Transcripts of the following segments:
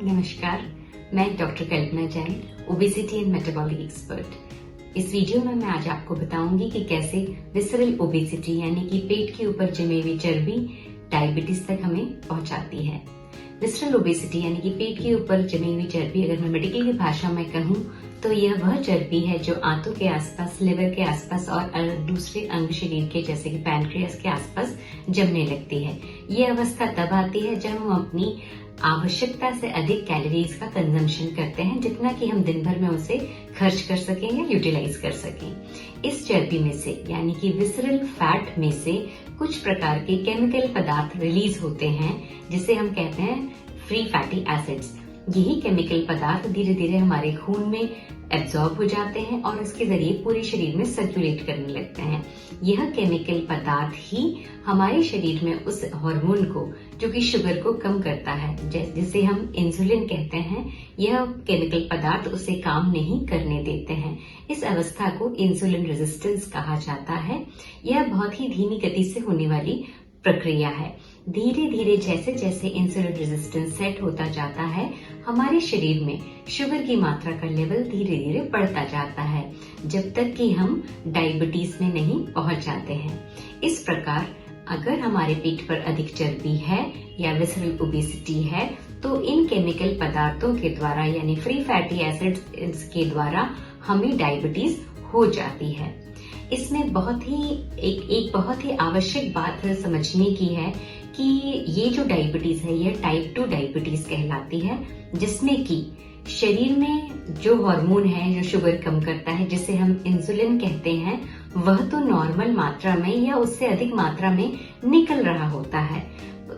नमस्कार, मैं doctor Kalpana Jain, obesity and metabolic expert. इस वीडियो में मैं आज आपको बताऊंगी कि कैसे विसरल ओबेसिटी यानी कि पेट के ऊपर जमी हुई चर्बी डायबिटीज तक हमें पहुंचाती है। विसरल ओबेसिटी यानी कि पेट के ऊपर जमी हुई चर्बी, अगर मैं मेडिकल की भाषा में कहूं तो यह वह चर्बी है जो आंतों के आसपास, लिवर के आसपास और दूसरे अंग शरीर के जैसे कि पैनक्रियास के आसपास जमने लगती है। यह अवस्था तब आती है जब हम अपनी आवश्यकता से अधिक कैलोरीज का कंजम्पशन करते हैं, जितना कि हम दिन भर में उसे खर्च कर सकें या यूटिलाइज कर सकें। इस चर्बी में से यानी कि विसरल फैट में से कुछ प्रकार के केमिकल पदार्थ रिलीज होते हैं जिसे हम कहते हैं फ्री फैटी एसिड्स। यही केमिकल पदार्थ धीरे धीरे हमारे खून में एब्जॉर्ब हो जाते हैं और इसके जरिए पूरे शरीर में सर्कुलेट करने लगते हैं। यह केमिकल पदार्थ ही हमारे शरीर में उस हार्मोन को, जो कि शुगर को कम करता है, जिसे हम इंसुलिन कहते हैं, यह केमिकल पदार्थ उसे काम नहीं करने देते हैं। इस अवस्था को इंसुलिन रेजिस्टेंस कहा जाता है। यह बहुत ही धीमी गति से होने वाली प्रक्रिया है। धीरे धीरे जैसे जैसे इंसुलिन रेजिस्टेंस सेट होता जाता है, हमारे शरीर में शुगर की मात्रा का लेवल धीरे धीरे बढ़ता जाता है, जब तक कि हम डायबिटीज में नहीं पहुंच जाते हैं। इस प्रकार अगर हमारे पेट पर अधिक चर्बी है या विसरल ओबेसिटी है, तो इन केमिकल पदार्थों के द्वारा यानी फ्री फैटी एसिड्स के द्वारा हमें डायबिटीज हो जाती है। इसमें एक बहुत ही आवश्यक बात समझने की है कि ये जो डायबिटीज है यह टाइप 2 डायबिटीज कहलाती है, जिसमें कि शरीर में जो हार्मोन है जो शुगर कम करता है, जिसे हम इंसुलिन कहते हैं, वह तो नॉर्मल मात्रा में या उससे अधिक मात्रा में निकल रहा होता है,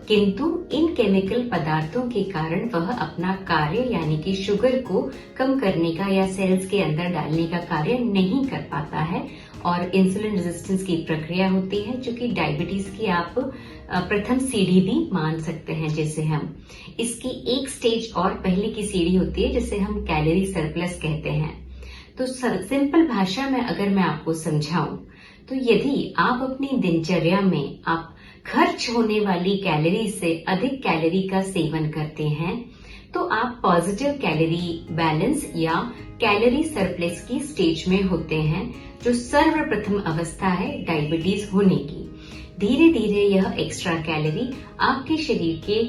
किंतु इन केमिकल पदार्थों के कारण वह अपना कार्य यानी कि शुगर को कम करने का या सेल्स के अंदर डालने का कार्य नहीं कर पाता है और इंसुलिन रेजिस्टेंस की प्रक्रिया होती है, जो कि डायबिटीज की आप प्रथम सीढ़ी भी मान सकते हैं। जैसे हम इसकी एक स्टेज और पहले की सीढ़ी होती है जिसे हम कैलोरी सरप्लस कहते हैं। तो सिंपल भाषा में अगर मैं आपको समझाऊं तो यदि आप अपनी दिनचर्या में आप खर्च होने वाली कैलोरी से अधिक कैलोरी का सेवन करते हैं, तो आप पॉजिटिव कैलोरी बैलेंस या कैलोरी सरप्लस की स्टेज में होते हैं, जो सर्वप्रथम अवस्था है डायबिटीज होने की। धीरे धीरे यह एक्स्ट्रा कैलोरी आपके शरीर के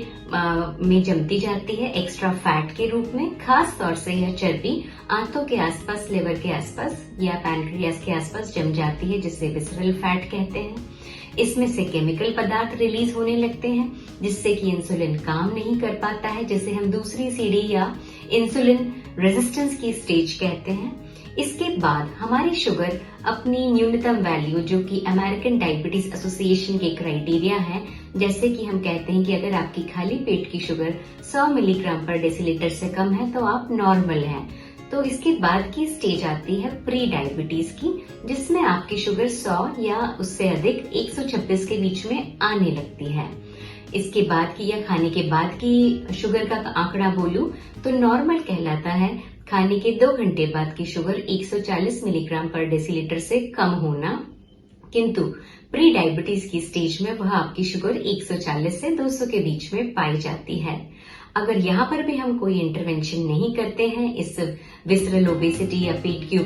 में जमती जाती है एक्स्ट्रा फैट के रूप में। खास तौर से यह चर्बी आंतों के आसपास, लिवर के आसपास या पैनक्रियास के आसपास जम जाती है, जिसे विसरल फैट कहते हैं। इसमें से केमिकल पदार्थ रिलीज होने लगते हैं, जिससे कि इंसुलिन काम नहीं कर पाता है, जिसे हम दूसरी सीढ़ी या इंसुलिन रेजिस्टेंस की स्टेज कहते हैं। इसके बाद हमारी शुगर अपनी न्यूनतम वैल्यू, जो कि अमेरिकन डायबिटीज एसोसिएशन के क्राइटेरिया है, जैसे कि हम कहते हैं कि अगर आपकी खाली पेट की शुगर 100 मिलीग्राम पर डेसीलीटर से कम है तो आप नॉर्मल हैं। तो इसके बाद की स्टेज आती है प्री डायबिटीज की, जिसमें आपकी शुगर 100 या उससे अधिक 126 के बीच में आने लगती है। इसके बाद की या खाने के बाद की शुगर का आंकड़ा बोलूं तो नॉर्मल कहलाता है खाने के 2 घंटे बाद की शुगर 140 मिलीग्राम पर डेसीलीटर से कम होना, किंतु प्री डायबिटीज की स्टेज में वह आपकी शुगर 140 से 200 के बीच में पाई जाती है। अगर यहाँ पर भी हम कोई इंटरवेंशन नहीं करते हैं, इस विसरल ओबेसिटी या पेट के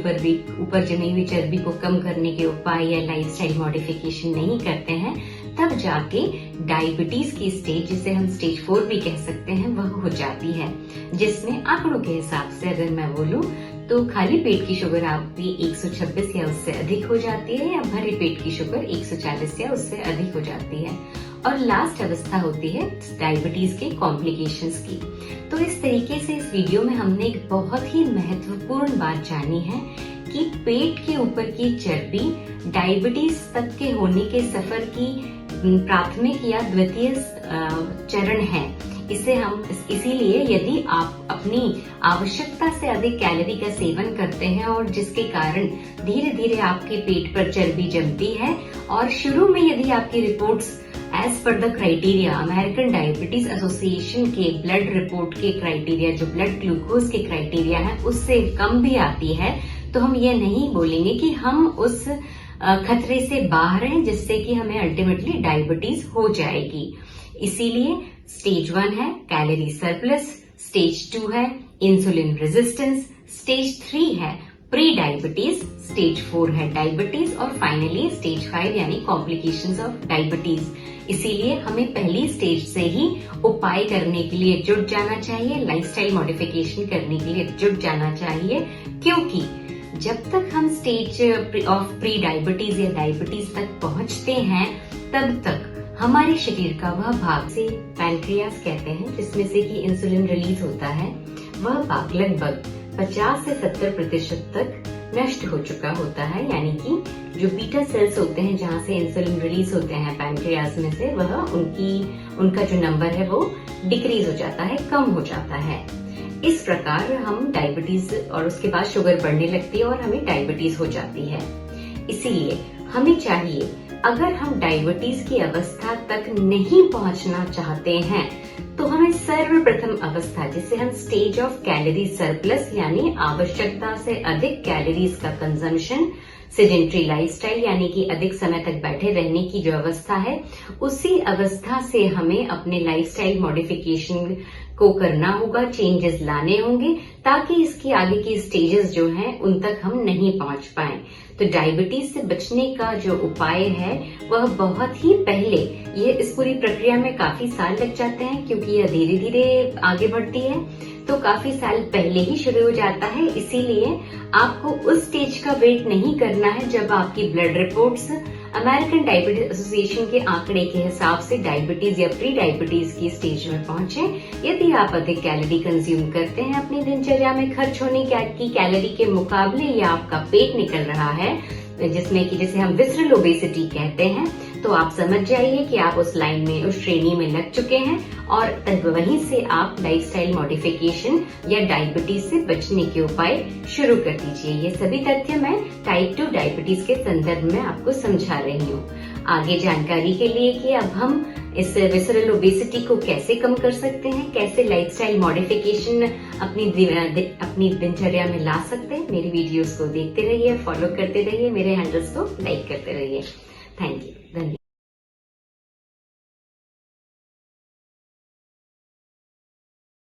ऊपर जमी हुई चर्बी को कम करने के उपाय या लाइफस्टाइल मॉडिफिकेशन नहीं करते हैं, तब जाके डायबिटीज की स्टेज, जिसे हम स्टेज 4 भी कह सकते हैं, वह हो जाती है, जिसमें आंकड़ों के हिसाब से अगर मैं बोलूं तो खाली पेट की शुगर आपकी 126 या उससे अधिक हो जाती है, या भरे पेट की शुगर 140 या उससे अधिक हो जाती है, और लास्ट अवस्था होती है डायबिटीज के कॉम्प्लिकेशंस की। तो इस तरीके से इस वीडियो में हमने एक बहुत ही महत्वपूर्ण बात जानी है कि पेट के ऊपर की चर्बी डायबिटीज तक के होने के सफर की प्राथमिक या द्वितीय चरण है। इसीलिए यदि आप अपनी आवश्यकता से अधिक कैलोरी का सेवन करते हैं और जिसके कारण धीरे धीरे आपके पेट पर चर्बी जमती है, और शुरू में यदि आपकी reports as per the criteria American diabetes association के ब्लड रिपोर्ट के क्राइटेरिया, जो ब्लड ग्लूकोज के क्राइटेरिया है, उससे कम भी आती है, तो हम ये नहीं बोलेंगे कि हम उस खतरे से बाहर हैं जिससे कि हमें अल्टीमेटली डायबिटीज हो जाएगी। इसीलिए स्टेज 1 है कैलोरी सरप्लस, स्टेज 2 है इंसुलिन रेजिस्टेंस, स्टेज 3 है प्री डायबिटीज, स्टेज 4 है डायबिटीज और फाइनली स्टेज 5 यानी कॉम्प्लिकेशंस ऑफ डायबिटीज। इसीलिए हमें पहली स्टेज से ही उपाय करने के लिए जुट जाना चाहिए, लाइफस्टाइल मॉडिफिकेशन करने के लिए जुट जाना चाहिए, क्योंकि जब तक हम स्टेज ऑफ प्री डायबिटीज या डायबिटीज तक पहुंचते हैं तब तक हमारे शरीर का वह भाग से पैनक्रियास कहते हैं जिसमें से कि इंसुलिन रिलीज होता है, वह भाग लगभग 50 से 70% तक नष्ट हो चुका होता है। यानी कि जो बीटा सेल्स होते हैं जहां से इंसुलिन रिलीज होते हैं पैनक्रियास में से, वह उनका जो नंबर है वो डिक्रीज हो जाता है, कम हो जाता है। इस प्रकार हम डायबिटीज और उसके बाद शुगर बढ़ने लगती है और हमें डायबिटीज हो जाती है। इसीलिए हमें चाहिए, अगर हम डायबिटीज की अवस्था तक नहीं पहुंचना चाहते हैं तो हमें सर्वप्रथम अवस्था जिसे हम स्टेज ऑफ कैलोरी सरप्लस यानी आवश्यकता से अधिक कैलोरीज का कंजम्पशन, सेडेंट्री लाइफस्टाइल यानी कि अधिक समय तक बैठे रहने की जो अवस्था है, उसी अवस्था से हमें अपने लाइफस्टाइल मॉडिफिकेशन को करना होगा, चेंजेस लाने होंगे, ताकि इसकी आगे की स्टेजेस जो हैं उन तक हम नहीं पहुंच पाए। तो डायबिटीज से बचने का जो उपाय है वह बहुत ही पहले, ये इस पूरी प्रक्रिया में काफी साल लग जाते हैं क्योंकि यह धीरे धीरे आगे बढ़ती है, तो काफी साल पहले ही शुरू हो जाता है। इसीलिए आपको उस स्टेज का वेट नहीं करना है जब आपकी blood reports American diabetes association के आंकड़े के हिसाब से डायबिटीज या प्री डायबिटीज की स्टेज में पहुंचे। यदि आप अधिक कैलोरी कंज्यूम करते हैं अपनी दिनचर्या में, खर्च होने की कैलोरी के मुकाबले या आपका पेट निकल रहा है जिसे हम विसरल ओबेसिटी कहते हैं, तो आप समझ जाइए कि आप उस लाइन में, उस श्रेणी में लग चुके हैं और तब वहीं से आप लाइफस्टाइल मॉडिफिकेशन या डायबिटीज से बचने के उपाय शुरू कर दीजिए। ये सभी तथ्य मैं टाइप 2 डायबिटीज के संदर्भ में आपको समझा रही हूँ। आगे जानकारी के लिए कि अब हम इस विसरल ओबेसिटी को कैसे कम कर सकते हैं, कैसे लाइफस्टाइल मॉडिफिकेशन अपनी दिनचर्या में ला सकते हैं, मेरी वीडियोस को देखते रहिए, फॉलो करते रहिए, मेरे हैंडल्स को लाइक करते रहिए। थैंक यू, धन्यवाद।